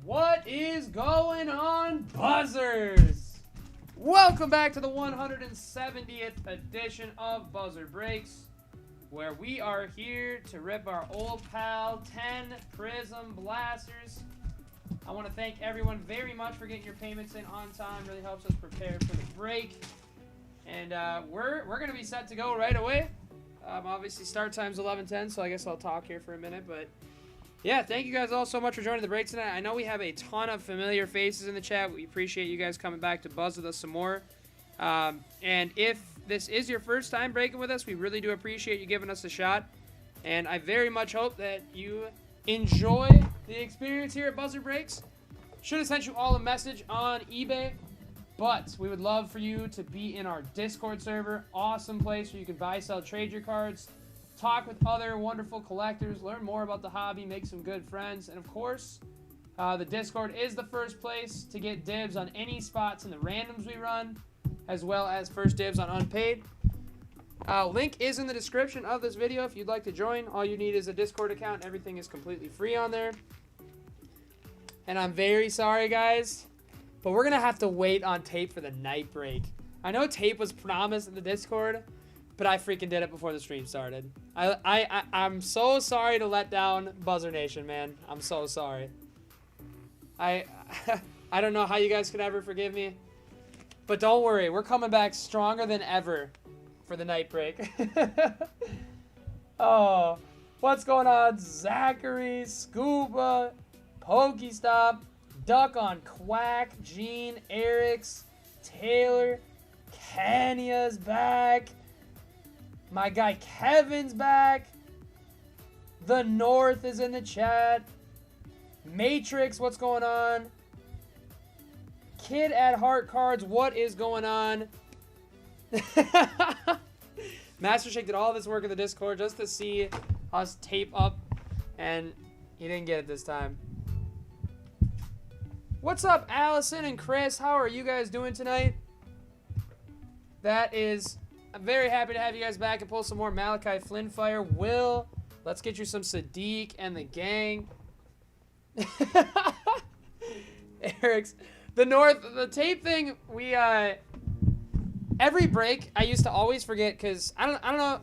What is going on, buzzers? Welcome back to the 170th edition of Buzzer Breaks, where we are here to rip our old pal 10 Prizm blasters. I want to thank everyone very much for getting your payments in on time. Really helps us prepare for the break. And we're going to be set to go right away. Obviously, start time's 11:10, so I guess I'll talk here for a minute, but yeah, thank you guys all so much for joining the break tonight. I know we have a ton of familiar faces in the chat. We appreciate you guys coming back to buzz with us some more. And if this is your first time breaking with us, we really do appreciate you giving us a shot. And I very much hope that you enjoy the experience here at Buzzer Breaks. Should have sent you all a message on eBay, but we would love for you to be in our Discord server. Awesome place where you can buy, sell, trade your cards, talk with other wonderful collectors, learn more about the hobby, make some good friends, and of course, the Discord is the first place to get dibs on any spots in the randoms we run, as well as first dibs on unpaid. Link is in the description of this video if you'd like to join. All you need is a Discord account. Everything is completely free on there. And I'm very sorry, guys, but we're going to have to wait on tape for the night break. I know tape was promised in the Discord, but I freaking did it before the stream started. I'm so sorry to let down Buzzer Nation, man. I'm so sorry. I don't know how you guys could ever forgive me. But don't worry, we're coming back stronger than ever for the night break. Oh, what's going on? Zachary, Scuba, Pokestop, Duck on Quack, Gene, Eric's, Taylor, Kenya's back. My guy Kevin's back. The North is in the chat. Matrix, what's going on? Kid at Heart Cards, what is going on? Master Shake did all this work in the Discord just to see us tape up, and he didn't get it this time. What's up, Allison and Chris? How are you guys doing tonight? I'm very happy to have you guys back and pull some more Malachi Flynn Fire. Will, Let's get you some Sadiq and the gang. Eric's. The tape thing, we, every break, I used to always forget, because I don't know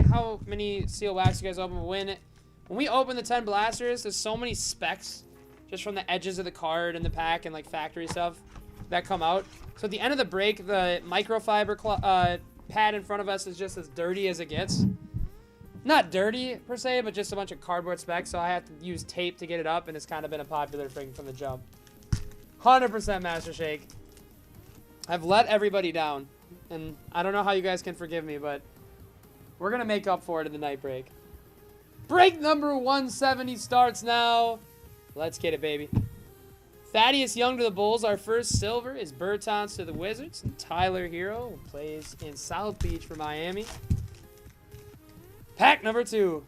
how many seal wax you guys open, but when we open the 10 blasters, there's so many specs just from the edges of the card and the pack and, like, factory stuff that come out. So at the end of the break, the microfiber pad in front of us is just as dirty as it gets. Not dirty, per se, but just a bunch of cardboard specs, so I have to use tape to get it up, and it's kind of been a popular thing from the jump. 100% Master Shake. I've let everybody down, and I don't know how you guys can forgive me, but we're going to make up for it in the night break. Break number 170 starts now. Let's get it, baby. Thaddeus Young to the Bulls. Our first silver is Bertans to the Wizards. And Tyler Hero, who plays in South Beach for Miami. Pack number 2.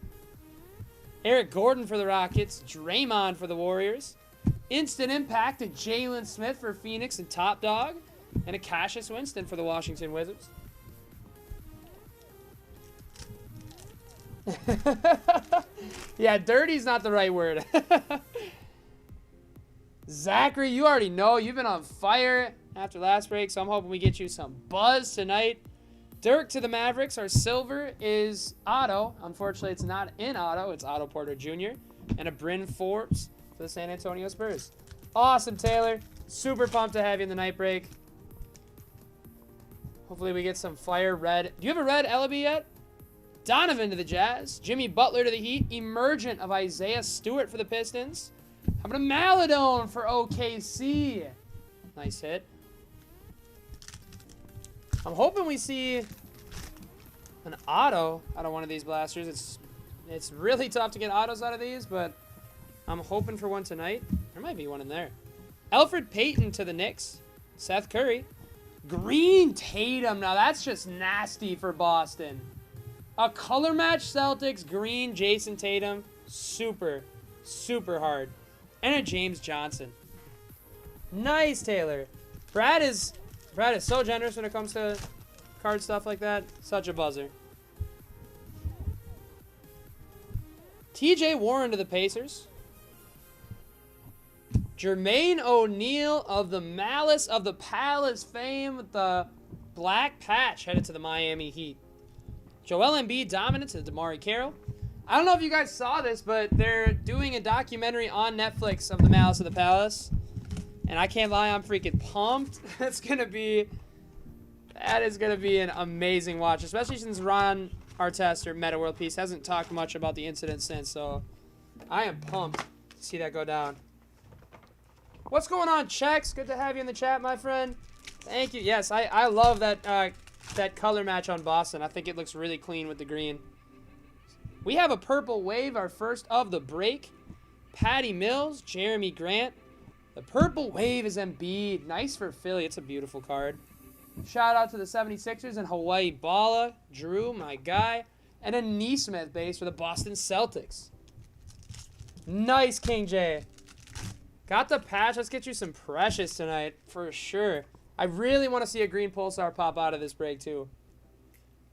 Eric Gordon for the Rockets. Draymond for the Warriors. Instant Impact to Jalen Smith for Phoenix and Top Dog. And a Cassius Winston for the Washington Wizards. Yeah, dirty's not the right word. Zachary, you already know. You've been on fire after last break, so I'm hoping we get you some buzz tonight. Dirk to the Mavericks. Our silver is Otto. Unfortunately, it's not in Otto. It's Otto Porter Jr. And a Bryn Forbes for the San Antonio Spurs. Awesome, Taylor. Super pumped to have you in the night break. Hopefully we get some fire red. Do you have a red Ellaby yet? Donovan to the Jazz. Jimmy Butler to the Heat. Emergent of Isaiah Stewart for the Pistons. How about a Maladone for OKC? Nice hit. I'm hoping we see an auto out of one of these blasters. It's really tough to get autos out of these, but I'm hoping for one tonight. There might be one in there. Elfrid Payton to the Knicks. Seth Curry. Green Tatum. Now that's just nasty for Boston. A color match Celtics. Green Jason Tatum. Super, super hard. And a James Johnson. Nice, Taylor. Brad is so generous when it comes to card stuff like that. Such a buzzer. TJ Warren to the Pacers. Jermaine O'Neal of the Malice of the Palace fame with the black patch headed to the Miami Heat. Joel Embiid dominant to DeMar Carroll. I don't know if you guys saw this, but they're doing a documentary on Netflix of the Malice of the Palace. And I can't lie, I'm freaking pumped. That is going to be an amazing watch, especially since Ron Artest, or Meta World Peace, hasn't talked much about the incident since, so I am pumped to see that go down. What's going on, Chex? Good to have you in the chat, my friend. Thank you. Yes, I love that that color match on Boston. I think it looks really clean with the green. We have a purple wave, our first of the break. Patty Mills, Jeremy Grant. The purple wave is Embiid. Nice for Philly. It's a beautiful card. Shout out to the 76ers and Hawaii Balla. Drew, my guy. And a Neesmith base for the Boston Celtics. Nice, King J. Got the patch. Let's get you some Precious tonight for sure. I really want to see a green Pulsar pop out of this break too.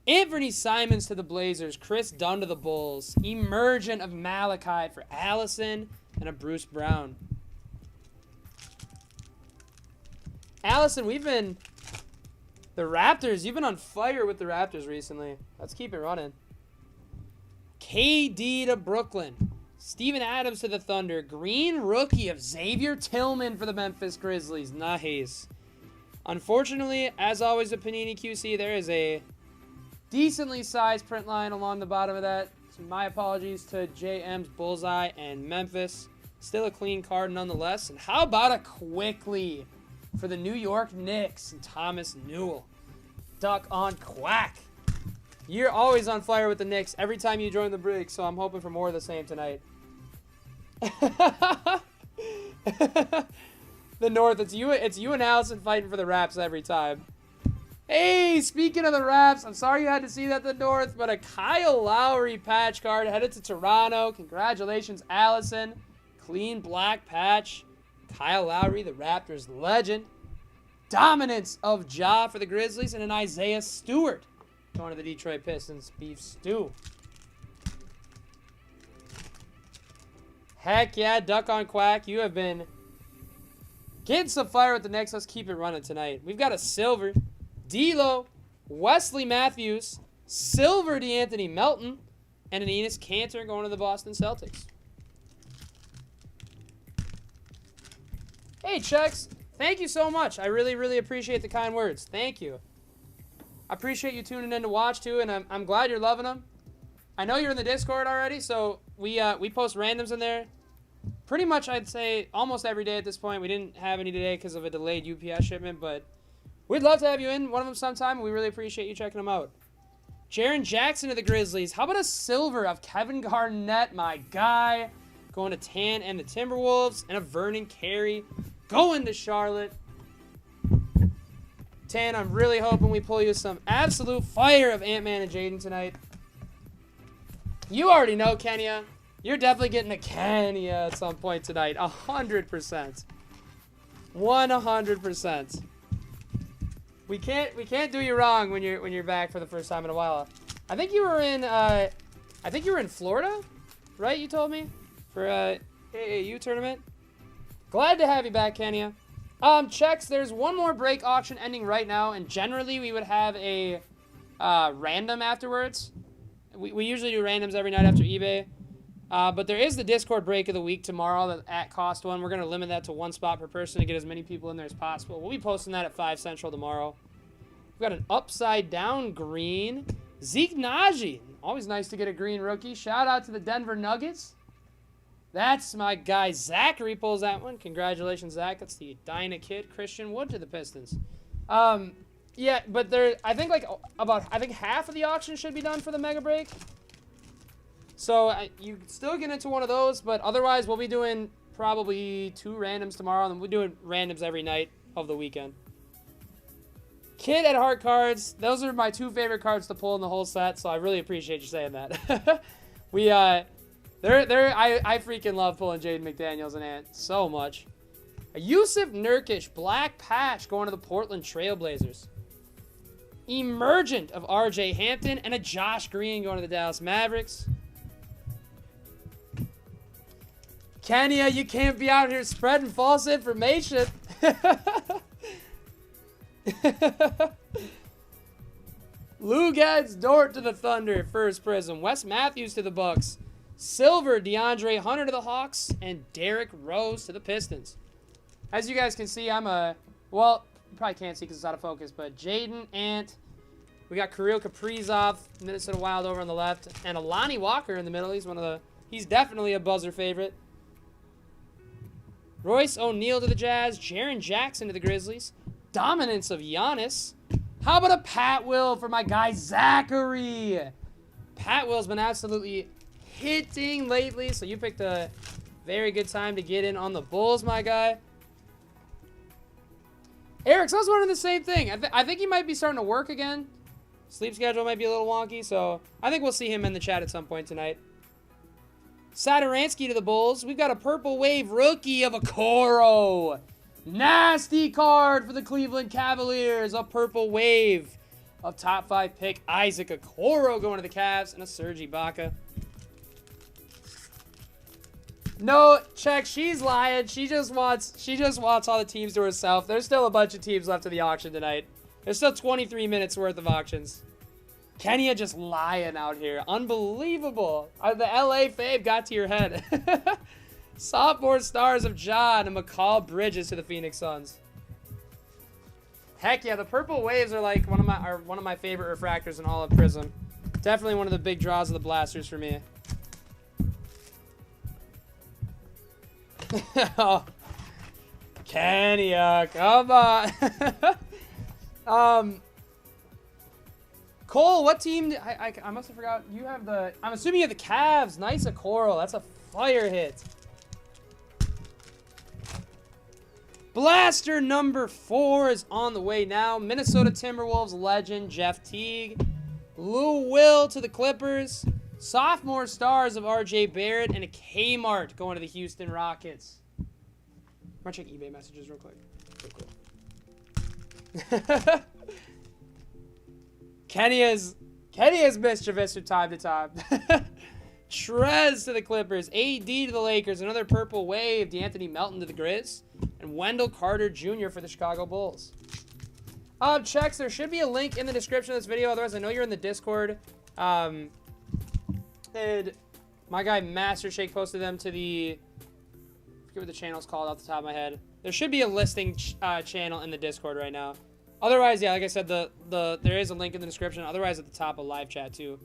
Anthony Simons to the Blazers. Chris Dunn to the Bulls. Emergent of Malachite for Allison and a Bruce Brown. Allison, the Raptors, you've been on fire with the Raptors recently. Let's keep it running. KD to Brooklyn. Steven Adams to the Thunder. Green rookie of Xavier Tillman for the Memphis Grizzlies. Nice. Unfortunately, as always with Panini QC, there is a decently sized print line along the bottom of that. So my apologies to JM's Bullseye and Memphis. Still a clean card nonetheless. And how about a Quickly for the New York Knicks and Thomas Newell. Duck on Quack. You're always on fire with the Knicks every time you join the break, so I'm hoping for more of the same tonight. The North, it's you and Allison fighting for the Raps every time. Hey, speaking of the Raps, I'm sorry you had to see that, the North, but a Kyle Lowry patch card headed to Toronto. Congratulations, Allison. Clean black patch. Kyle Lowry, the Raptors legend. Dominance of Ja for the Grizzlies and an Isaiah Stewart going to the Detroit Pistons. Beef stew. Heck yeah, Duck on Quack. You have been getting some fire with the Knicks. Let's keep it running tonight. We've got a silver D'Lo, Wesley Matthews, silver DeAnthony Melton, and an Enes Kanter going to the Boston Celtics. Hey, Chucks. Thank you so much. I really, really appreciate the kind words. Thank you. I appreciate you tuning in to watch, too, and I'm glad you're loving them. I know you're in the Discord already, so we post randoms in there. Pretty much, I'd say, almost every day at this point. We didn't have any today because of a delayed UPS shipment, but we'd love to have you in one of them sometime. We really appreciate you checking them out. Jaren Jackson of the Grizzlies. How about a silver of Kevin Garnett, my guy, going to Tan and the Timberwolves, and a Vernon Carey going to Charlotte. Tan, I'm really hoping we pull you some absolute fire of Ant-Man and Jaden tonight. You already know, Kenya. You're definitely getting a Kenya at some point tonight. 100%. 100%. We can't do you wrong when you're back for the first time in a while. I think you were in Florida, right? You told me for AAU tournament. Glad to have you back, Kenya. Checks, there's one more break auction ending right now, and generally we would have a random afterwards. We usually do randoms every night after eBay. But there is the Discord break of the week tomorrow, the at cost one. We're going to limit that to one spot per person to get as many people in there as possible. We'll be posting that at 5 Central tomorrow. We've got an upside down green. Zeke Naji. Always nice to get a green rookie. Shout out to the Denver Nuggets. That's my guy. Zachary pulls that one. Congratulations, Zach. That's the Dyna Kid. Christian Wood to the Pistons. Yeah, but I think half of the auction should be done for the mega break. So you still get into one of those, but otherwise we'll be doing probably 2 randoms tomorrow, and we're doing randoms every night of the weekend. Kid at Heart Cards. Those are my 2 favorite cards to pull in the whole set, so I really appreciate you saying that. I freaking love pulling Jaden McDaniels and Ant so much. A Yusuf Nurkic black patch going to the Portland Trailblazers. Emergent of RJ Hampton and a Josh Green going to the Dallas Mavericks. Kenya, you can't be out here spreading false information. Lugad's Dort to the Thunder, first Prizm. Wes Matthews to the Bucks. Silver, DeAndre Hunter to the Hawks. And Derrick Rose to the Pistons. As you guys can see, well, you probably can't see because it's out of focus, but Jaden, Ant. We got Kirill Kaprizov, Minnesota Wild over on the left. And Alani Walker in the middle. He's definitely a buzzer favorite. Royce O'Neal to the Jazz. Jaren Jackson to the Grizzlies. Dominance of Giannis. How about a Pat Will for my guy Zachary? Pat Will's been absolutely hitting lately, so you picked a very good time to get in on the Bulls, my guy. Eric, so I was wondering the same thing. I think he might be starting to work again. Sleep schedule might be a little wonky, so I think we'll see him in the chat at some point tonight. Sadaransky to the Bulls. We've got a Purple Wave rookie of Okoro. Nasty card for the Cleveland Cavaliers. A Purple Wave of top 5 pick Isaac Okoro going to the Cavs, and a Serge Ibaka. No, check. She's lying. She just wants all the teams to herself. There's still a bunch of teams left in the auction tonight. There's still 23 minutes worth of auctions. Kenya just lying out here. Unbelievable. The LA fave got to your head. Sophomore stars of John and McCall Bridges to the Phoenix Suns. Heck yeah, the Purple Waves are like one of my favorite refractors in all of Prizm. Definitely one of the big draws of the Blasters for me. Oh, Kenya, come on. Cole, what team? I must have forgot. You have the. I'm assuming you have the Cavs. Nice Okoro. That's a fire hit. Blaster number 4 is on the way now. Minnesota Timberwolves legend Jeff Teague. Lou Will to the Clippers. Sophomore stars of RJ Barrett and a Kmart going to the Houston Rockets. I'm gonna check eBay messages real quick. Cool. Kenny is mischievous from time to time. Trez to the Clippers. AD to the Lakers. Another purple wave. D'Anthony Melton to the Grizz. And Wendell Carter Jr. for the Chicago Bulls. Checks, there should be a link in the description of this video. Otherwise, I know you're in the Discord. And my guy Master Shake posted them to the... I forget what the channel's called off the top of my head. There should be a listing channel in the Discord right now. Otherwise, yeah, like I said, there is a link in the description. Otherwise, at the top of live chat, too.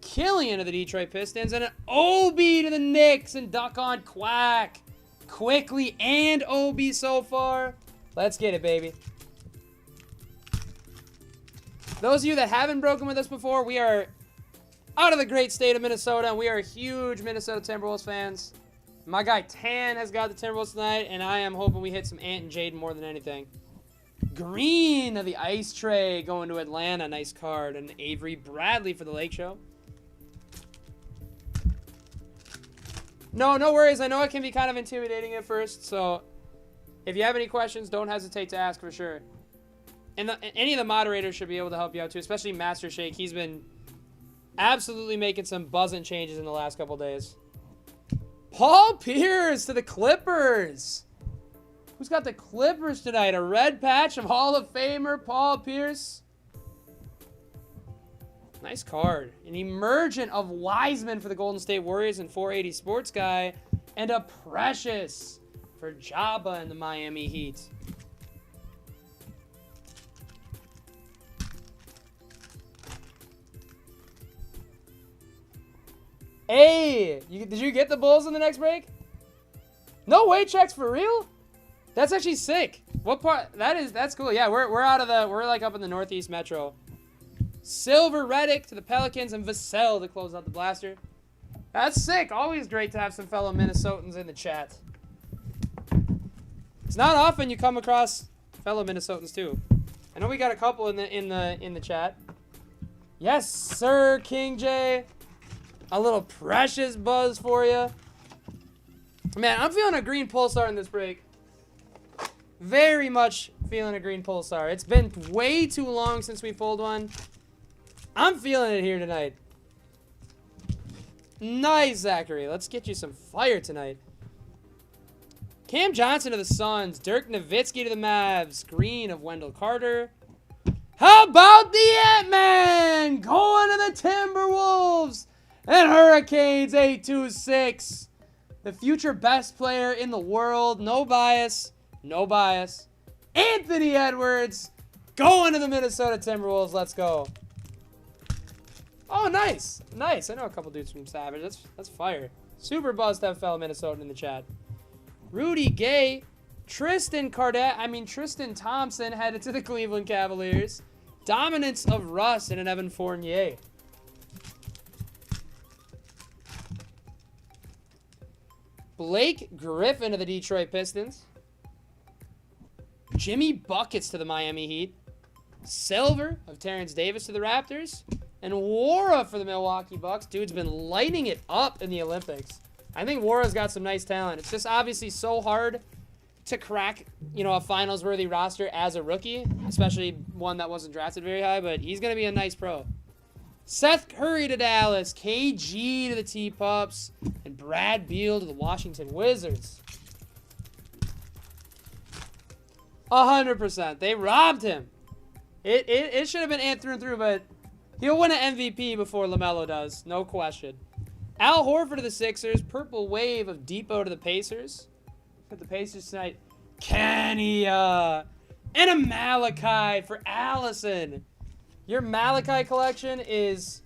Killian of the Detroit Pistons. And an OB to the Knicks. And duck on Quack. Quickly and OB so far. Let's get it, baby. Those of you that haven't broken with us before, we are out of the great state of Minnesota. And we are huge Minnesota Timberwolves fans. My guy Tan has got the Timberwolves tonight. And I am hoping we hit some Ant and Jaden more than anything. Green of the Ice Tray going to Atlanta. Nice card. And Avery Bradley for the Lake Show. No worries. I know it can be kind of intimidating at first. So if you have any questions, don't hesitate to ask for sure. And any of the moderators should be able to help you out too, especially Master Shake. He's been absolutely making some buzzing changes in the last couple days. Paul Pierce to the Clippers. Who's got the Clippers tonight? A red patch of Hall of Famer Paul Pierce. Nice card. An emergent of Wiseman for the Golden State Warriors and 480 Sports Guy. And a Precious for Jabba and the Miami Heat. Hey, did you get the Bulls in the next break? No way, checks for real? That's actually sick. What part? That's cool. Yeah, we're out of we're like up in the Northeast Metro. Silver Redick to the Pelicans and Vassell to close out the blaster. That's sick. Always great to have some fellow Minnesotans in the chat. It's not often you come across fellow Minnesotans too. I know we got a couple in the chat. Yes, sir, King J. A little Precious buzz for you. Man, I'm feeling a green Pulsar in this break. Very much feeling a green Pulsar. It's been way too long since we pulled one. I'm feeling it here tonight. Nice, Zachary. Let's get you some fire tonight. Cam Johnson to the Suns. Dirk Nowitzki to the Mavs. Green of Wendell Carter. How about the Ant-Man going to the Timberwolves? And Hurricanes 826. The future best player in the world. No bias. No bias. Anthony Edwards going to the Minnesota Timberwolves. Let's go. Oh, nice. Nice. I know a couple dudes from Savage. That's fire. Super buzzed to have fellow Minnesotan in the chat. Rudy Gay. Tristan Thompson headed to the Cleveland Cavaliers. Dominance of Russ and an Evan Fournier. Blake Griffin to the Detroit Pistons. Jimmy Buckets to the Miami Heat. Silver of Terrence Davis to the Raptors. And Wara for the Milwaukee Bucks. Dude's been lighting it up in the Olympics. I think Wara's got some nice talent. It's just obviously so hard to crack, a finals-worthy roster as a rookie, especially one that wasn't drafted very high, but he's going to be a nice pro. Seth Curry to Dallas, KG to the T-Pups, and Brad Beal to the Washington Wizards. 100%. They robbed him. It should have been Ant through and through, but he'll win an MVP before LaMelo does. No question. Al Horford to the Sixers. Purple wave of Depot to the Pacers. Got the Pacers tonight. Kenya. And a Malachi for Allison. Your Malachi collection is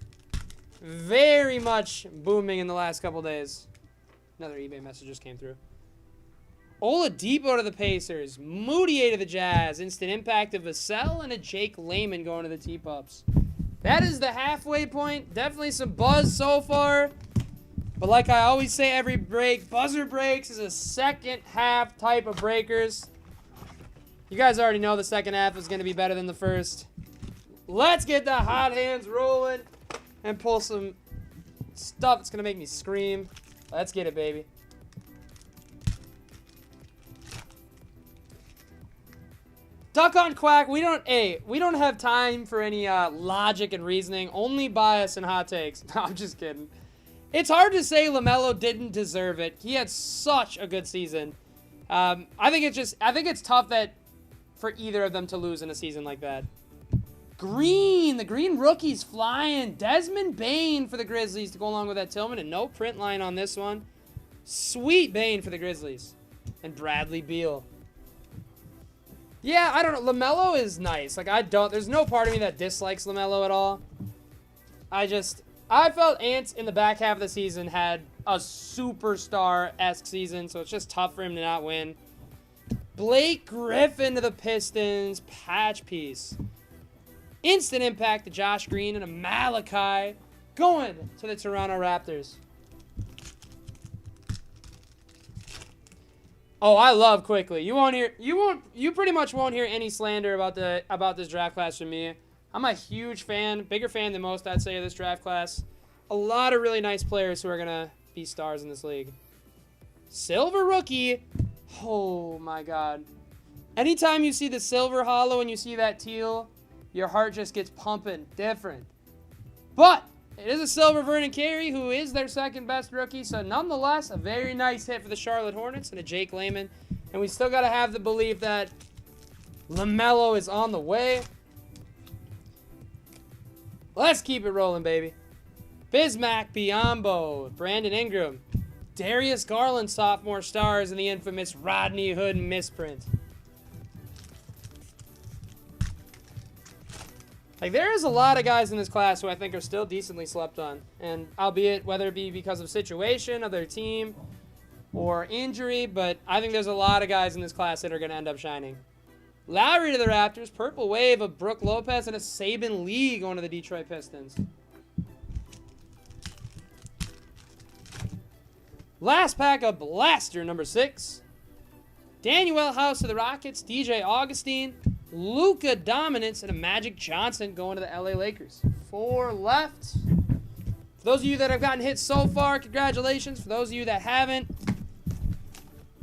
very much booming in the last couple days. Another eBay message just came through. Oladipo to the Pacers. Moutier to the Jazz. Instant impact of Vassell and a Jake Layman going to the T-Pups. That is the halfway point. Definitely some buzz so far. But like I always say every break, buzzer breaks is a second half type of breakers. You guys already know the second half is going to be better than the first. Let's get the hot hands rolling and pull some stuff that's going to make me scream. Let's get it, baby. Duck on Quack, we don't have time for any logic and reasoning. Only bias and hot takes. No, I'm just kidding. It's hard to say LaMelo didn't deserve it. He had such a good season. I think it's tough that for either of them to lose in a season like that. The green rookie's flying. Desmond Bane for the Grizzlies to go along with that Tillman, and no print line on this one. Sweet Bane for the Grizzlies. And Bradley Beal. Yeah, I don't know. LaMelo is nice. Like, there's no part of me that dislikes LaMelo at all. I felt Ant in the back half of the season had a superstar-esque season, so it's just tough for him to not win. Blake Griffin to the Pistons, patch piece. Instant impact to Josh Green and a Malachi going to the Toronto Raptors. Oh, I love Quickly. You pretty much won't hear any slander about this draft class from me. I'm a huge fan, bigger fan than most, I'd say, of this draft class. A lot of really nice players who are going to be stars in this league. Silver rookie. Oh, my God. Anytime you see the silver hollow and you see that teal, your heart just gets pumping different. But it is a silver Vernon Carey, who is their second best rookie. So nonetheless, a very nice hit for the Charlotte Hornets and a Jake Layman. And we still got to have the belief that LaMelo is on the way. Let's keep it rolling, baby. Bismack Biyombo, Brandon Ingram, Darius Garland, sophomore stars, and the infamous Rodney Hood misprint. Like, there is a lot of guys in this class who I think are still decently slept on. And albeit, whether it be because of situation of their team or injury, but I think there's a lot of guys in this class that are going to end up shining. Lowry to the Raptors, purple wave of Brook Lopez, and a Saban Lee going to the Detroit Pistons. Last pack of Blaster number 6. Daniel House to the Rockets, DJ Augustine, Luka Dominance, and a Magic Johnson going to the LA Lakers. 4 left. For those of you that have gotten hit so far, congratulations. For those of you that haven't,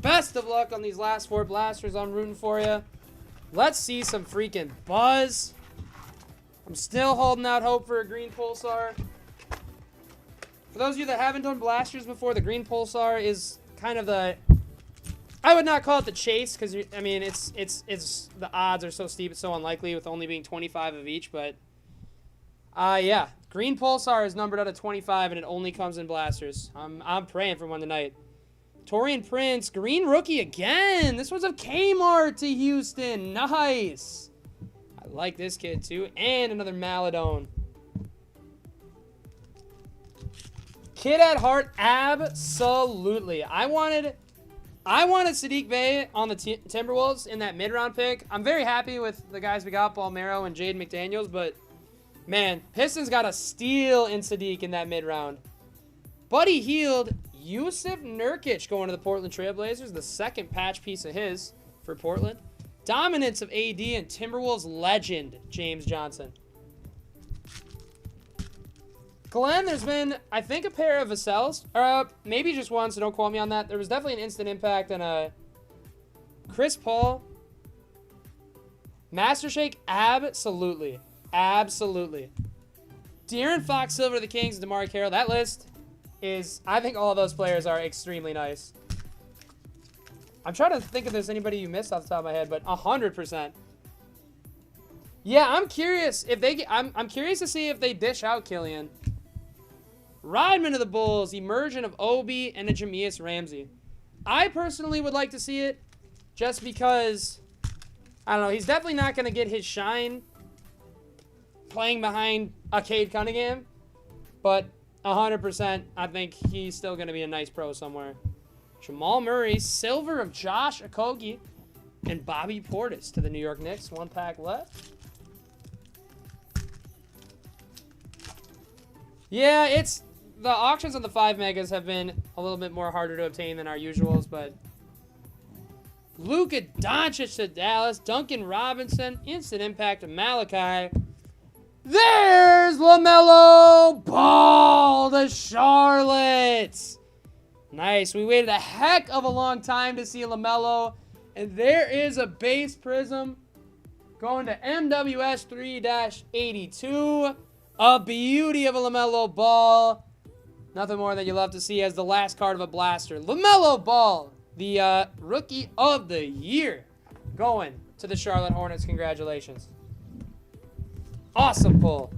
best of luck on these last 4 blasters. I'm rooting for you. Let's see some freaking buzz. I'm still holding out hope for a green pulsar. For those of you that haven't done blasters before, the green pulsar is kind of the... I would not call it the chase, because, I mean, it's the odds are so steep, it's so unlikely with only being 25 of each, but... yeah. Green pulsar is numbered out of 25, and it only comes in blasters. I'm praying for one tonight. Taurean Prince, green rookie again. This one's of Kmart to Houston. Nice. I like this kid too. And another Maladone. Kid at heart, absolutely. I wanted Sadiq Bey on the Timberwolves in that mid-round pick. I'm very happy with the guys we got, Balmero and Jaden McDaniels, but man, Pistons got a steal in Sadiq in that mid-round. Buddy Hield, Yusuf Nurkic going to the Portland Trailblazers, the second patch piece of his for Portland. Dominance of AD and Timberwolves legend, James Johnson. Glenn, there's been, I think, a pair of Vassell's. Maybe just one, so don't quote me on that. There was definitely an instant impact and a Chris Paul. Master Shake, absolutely. Absolutely. De'Aaron Fox, Silver to the Kings, and DeMar Carroll. That list is, I think all of those players are extremely nice. I'm trying to think if there's anybody you missed off the top of my head, but 100%. Yeah, I'm curious if they I'm curious to see if they dish out Killian. Rodman of the Bulls, immersion of Obi and a Jameis Ramsey. I personally would like to see it just because, I don't know, he's definitely not going to get his shine playing behind a Cade Cunningham, but 100%, I think he's still going to be a nice pro somewhere. Jamal Murray, silver of Josh Okogie, and Bobby Portis to the New York Knicks. 1 pack left. Yeah, it's the auctions on the 5 megas have been a little bit more harder to obtain than our usuals, but Luka Doncic to Dallas, Duncan Robinson, instant impact to Malachi. There's LaMelo Ball to Charlotte. Nice. We waited a heck of a long time to see LaMelo, and there is a base Prizm going to MWS 3-82. A beauty of a LaMelo Ball. Nothing more than you love to see as the last card of a blaster. LaMelo Ball, the Rookie of the Year, going to the Charlotte Hornets. Congratulations. Awesome pull.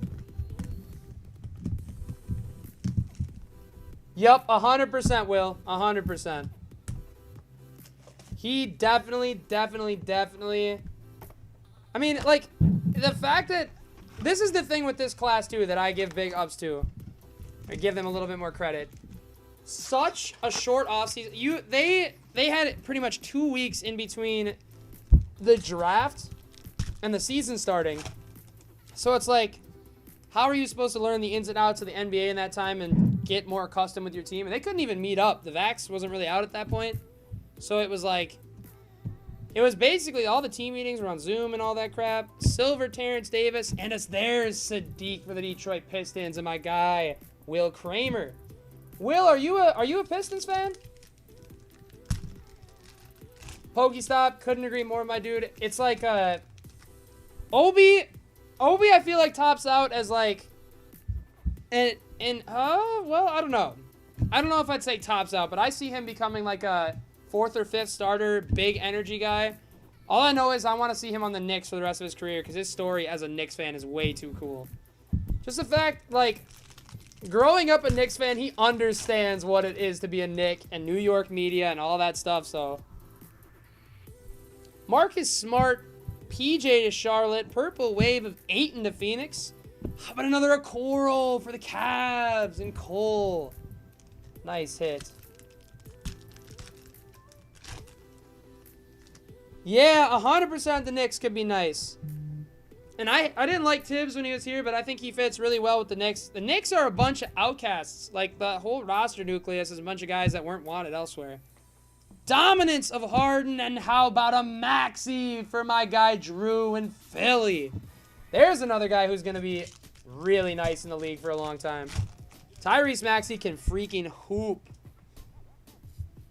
Yup, 100%, Will. 100%. He definitely... I mean, like, the fact that... This is the thing with this class, too, that I give big ups to. I give them a little bit more credit. Such a short offseason. They had pretty much 2 weeks in between the draft and the season starting. So it's like, how are you supposed to learn the ins and outs of the NBA in that time and get more accustomed with your team? And they couldn't even meet up. The vax wasn't really out at that point. So it was like, it was basically all the team meetings were on Zoom and all that crap. Silver, Terrence Davis, and there's Sadiq for the Detroit Pistons and my guy, Will Kramer. Will, are you a Pistons fan? Pokestop, couldn't agree more, my dude. It's like Obi, I feel like tops out as like, well, I don't know. I don't know if I'd say tops out, but I see him becoming like a 4th or 5th starter, big energy guy. All I know is I want to see him on the Knicks for the rest of his career because his story as a Knicks fan is way too cool. Just the fact, like, growing up a Knicks fan, he understands what it is to be a Knick and New York media and all that stuff, so. Marcus Smart, PJ to Charlotte, purple wave of Ayton to Phoenix. How about another Okoro for the Cavs and Cole? Nice hit. Yeah, 100% the Knicks could be nice. And I didn't like Tibbs when he was here, but I think he fits really well with the Knicks. The Knicks are a bunch of outcasts. Like, the whole roster nucleus is a bunch of guys that weren't wanted elsewhere. Dominance of Harden, and how about a Maxey for my guy Drew in Philly? There's another guy who's going to be really nice in the league for a long time. Tyrese Maxey can freaking hoop.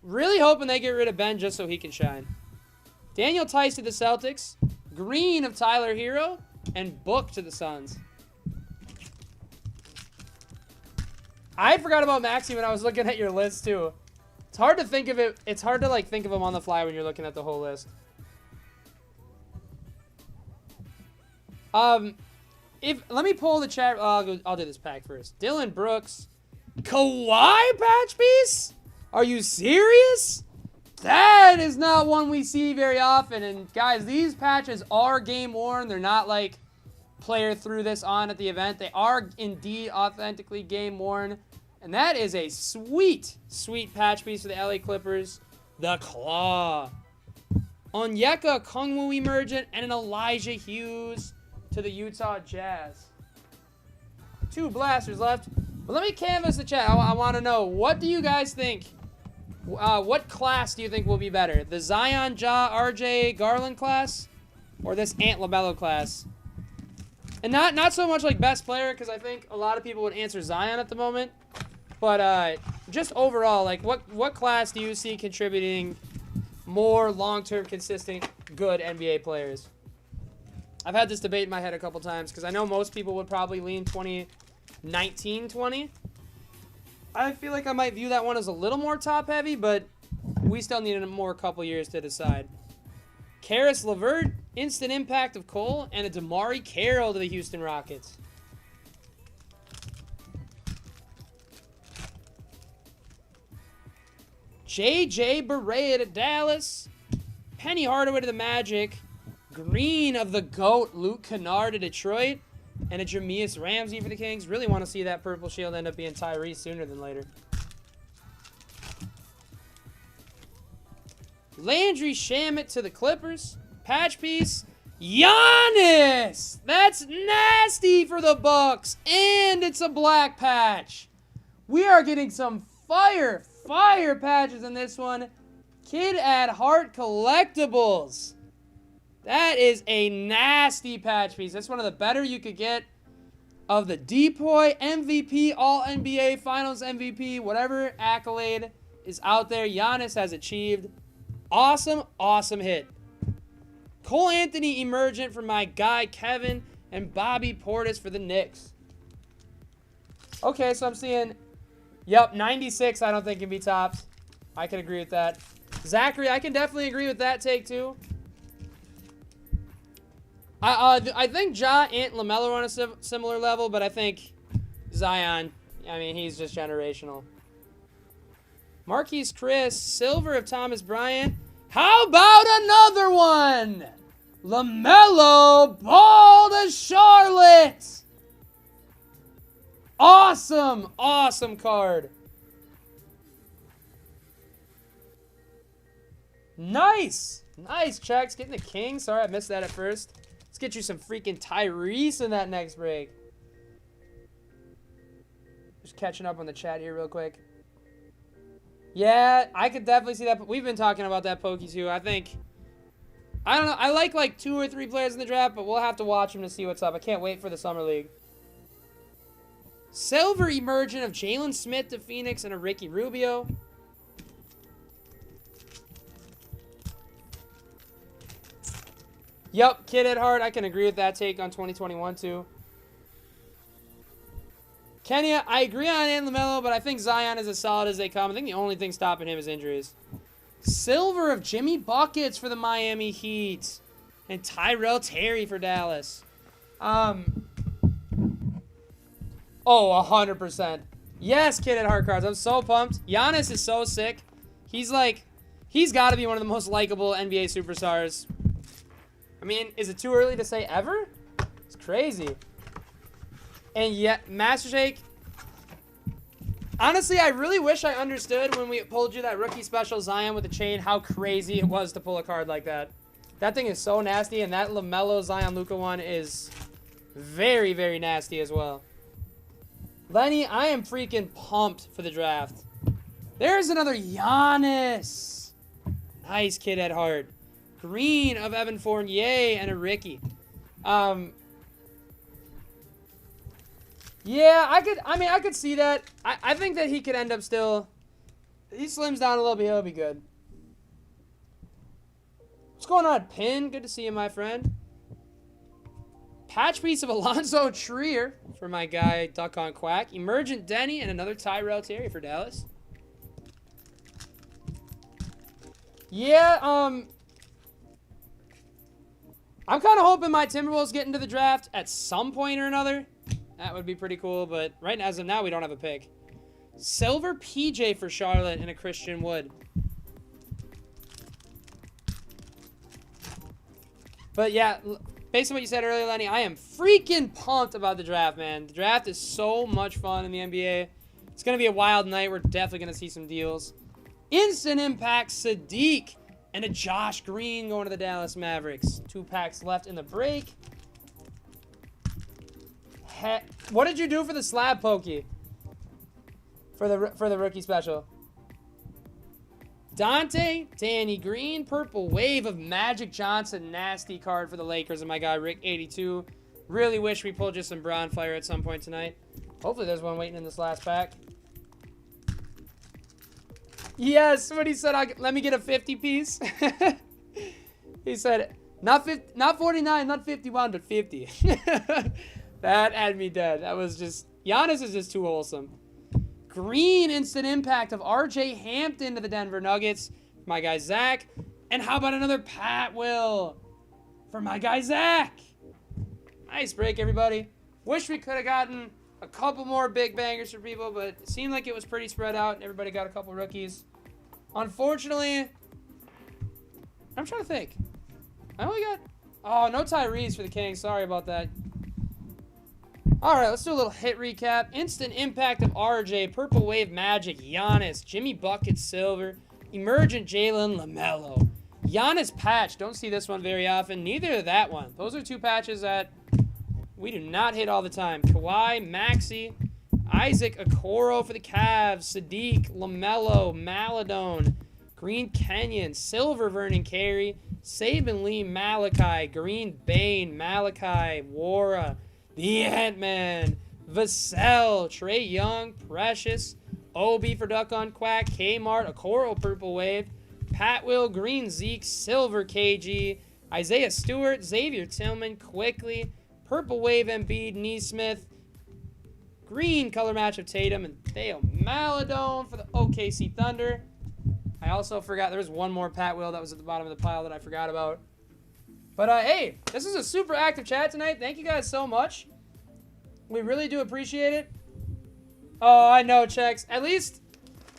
Really hoping they get rid of Ben just so he can shine. Daniel Tice to the Celtics. Green of Tyler Hero. And Book to the Suns. I forgot about Maxey when I was looking at your list too. It's hard to think of it. It's hard to like think of him on the fly when you're looking at the whole list. Let me pull the chat. I'll do this pack first. Dylan Brooks. Kawhi patch piece? Are you serious? That is not one we see very often. And guys, these patches are game worn. They're not like player threw this on at the event. They are indeed authentically game worn. And that is a sweet, sweet patch piece for the LA Clippers. The Claw. Onyeka Kongwu Emergent and an Elijah Hughes to the Utah Jazz. 2 blasters left. But let me canvas the chat. I want to know, what do you guys think? What class do you think will be better? The Zion, Ja, RJ, Garland class? Or this Ant LaMelo class? And not so much like best player, because I think a lot of people would answer Zion at the moment. But just overall, like what class do you see contributing more long-term, consistent, good NBA players? I've had this debate in my head a couple times, because I know most people would probably lean 2019-20. I feel like I might view that one as a little more top-heavy, but we still need a couple years to decide. Karis LeVert, instant impact of Cole, and a Damari Carroll to the Houston Rockets. J.J. Barea to Dallas. Penny Hardaway to the Magic. Green of the GOAT, Luke Kennard to Detroit. And a Jameis Ramsey for the Kings. Really want to see that purple shield end up being Tyrese sooner than later. Landry Shamet to the Clippers. Patch piece. Giannis! That's nasty for the Bucks. And it's a black patch. We are getting some fire patches in this one. Kid at Heart Collectibles. That is a nasty patch piece. That's one of the better you could get of the Depoy MVP, All-NBA, Finals MVP, whatever accolade is out there. Giannis has achieved. Awesome, awesome hit. Cole Anthony Emergent for my guy Kevin, and Bobby Portis for the Knicks. Okay, so I'm seeing Yep, 96 I don't think can be topped. I can agree with that. Zachary, I can definitely agree with that take too. I think Ja and LaMelo are on a similar level, but I think Zion, I mean, he's just generational. Marquise Chris, silver of Thomas Bryant. How about another one? LaMelo Ball to Charlotte. Awesome, awesome card. Nice. Nice checks. Getting the king. Sorry, I missed that at first. Let's get you some freaking Tyrese in that next break. Just catching up on the chat here real quick. Yeah, I could definitely see that. We've been talking about that Pokey too. I don't know. I like 2 or 3 players in the draft, but we'll have to watch them to see what's up. I can't wait for the Summer League. Silver emergent of Jalen Smith to Phoenix and a Ricky Rubio. Yep, Kid at heart. I can agree with that take on 2021 too. Kenya, I agree on LaMelo, but I think Zion is as solid as they come. I think the only thing stopping him is injuries. Silver of Jimmy Buckets for the Miami Heat. And Tyrell Terry for Dallas. Oh, 100%. Yes, Kid at heart cards. I'm so pumped. Giannis is so sick. He's got to be one of the most likable NBA superstars. I mean, is it too early to say ever? It's crazy. And yet, Master Shake. Honestly, I really wish I understood when we pulled you that rookie special Zion with the chain how crazy it was to pull a card like that. That thing is so nasty, and that LaMelo Zion Luka one is very, very nasty as well. Lenny, I am freaking pumped for the draft. There's another Giannis. Nice Kid at heart. Green of Evan Fournier and a Ricky. Yeah, I could see that. I think that he could end up still. He slims down a little bit, he'll be good. What's going on, Pin? Good to see you, my friend. Patch piece of Alonzo Trier for my guy, Duck on Quack. Emergent Denny and another Tyrell Terry for Dallas. Yeah, I'm kind of hoping my Timberwolves get into the draft at some point or another. That would be pretty cool, but right now, as of now, we don't have a pick. Silver PJ for Charlotte and a Christian Wood. But yeah, based on what you said earlier, Lenny, I am freaking pumped about the draft, man. The draft is so much fun in the NBA. It's going to be a wild night. We're definitely going to see some deals. Instant Impact Sadiq and a Josh Green going to the Dallas Mavericks. 2 packs left in the break. What did you do for the slab pokey? For the rookie special. Dante, Danny Green, purple wave of Magic Johnson. Nasty card for the Lakers and my guy Rick 82. Really wish we pulled just some Bron Fire at some point tonight. Hopefully there's one waiting in this last pack. Yes, what he said, let me get a 50 piece. He said, not 49, not 51, but 50. That had me dead. That was just, Giannis is just too wholesome. Green instant impact of RJ Hampton to the Denver Nuggets. My guy Zach. And how about another Pat Will for my guy Zach? Nice break, everybody. Wish we could have gotten a couple more big bangers for people, but it seemed like it was pretty spread out and everybody got a couple rookies. Unfortunately, I'm trying to think. I only got, oh, no Tyrese for the Kings. Sorry about that. All right, let's do a little hit recap. Instant impact of RJ, Purple Wave Magic, Giannis, Jimmy Bucket Silver, Emergent Jalen LaMelo. Giannis patch, don't see this one very often. Neither of that one. Those are 2 patches that we do not hit all the time. Kawhi, Maxey, Isaac Okoro for the Cavs, Sadiq, LaMelo, Maladone, Green Kenyon, Silver Vernon Carey, Saban Lee, Malachi, Green Bane, Malachi, Wara, the Ant-Man, Vassell, Trey Young, Precious, Obi for Duck on Quack, Kmart, Okoro Purple Wave, Pat Will, Green Zeke, Silver KG, Isaiah Stewart, Xavier Tillman, Quickly, Purple Wave Embiid, Neesmith, green color match of Tatum and Theo Maladone for the OKC Thunder. I also forgot there was one more Pat Will that was at the bottom of the pile that I forgot about. But, hey, this is a super active chat tonight. Thank you guys so much. We really do appreciate it. Oh, I know, Checks. At least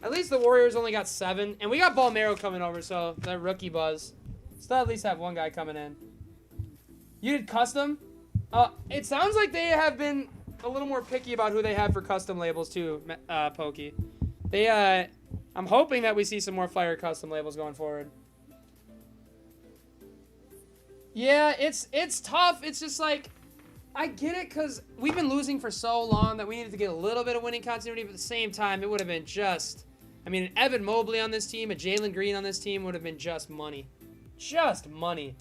the Warriors only got 7. And we got Balmero coming over, so the rookie buzz. Still at least have one guy coming in. You did custom? It sounds like they have been a little more picky about who they have for custom labels, too, Pokey. I'm hoping that we see some more fire custom labels going forward. Yeah, it's tough. It's just like, I get it because we've been losing for so long that we needed to get a little bit of winning continuity, but at the same time, it would have been just, I mean, an Evan Mobley on this team, a Jalen Green on this team would have been just money. Just money.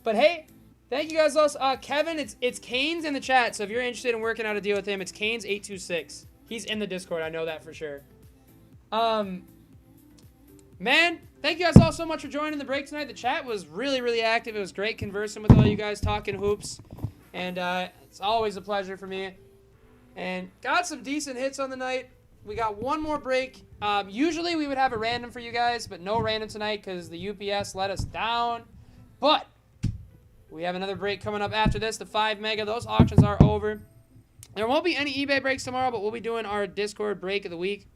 But hey, thank you guys also. Kevin, it's Canes in the chat, so if you're interested in working out a deal with him, it's Canes826. He's in the Discord, I know that for sure. Man, thank you guys all so much for joining the break tonight. The chat was really, really active. It was great conversing with all you guys, talking hoops. And it's always a pleasure for me. And got some decent hits on the night. We got one more break. Usually we would have a random for you guys, but no random tonight because the UPS let us down. But we have another break coming up after this, the 5 mega. Those auctions are over. There won't be any eBay breaks tomorrow, but we'll be doing our Discord break of the week.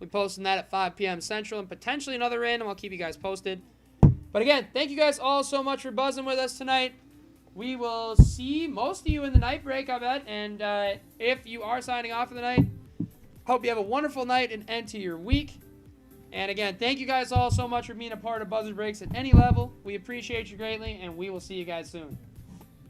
We'll be posting that at 5 p.m. Central and potentially another random. I'll keep you guys posted. But again, thank you guys all so much for buzzing with us tonight. We will see most of you in the night break, I bet. And if you are signing off for the night, hope you have a wonderful night and end to your week. And again, thank you guys all so much for being a part of Buzzer Breaks at any level. We appreciate you greatly, and we will see you guys soon.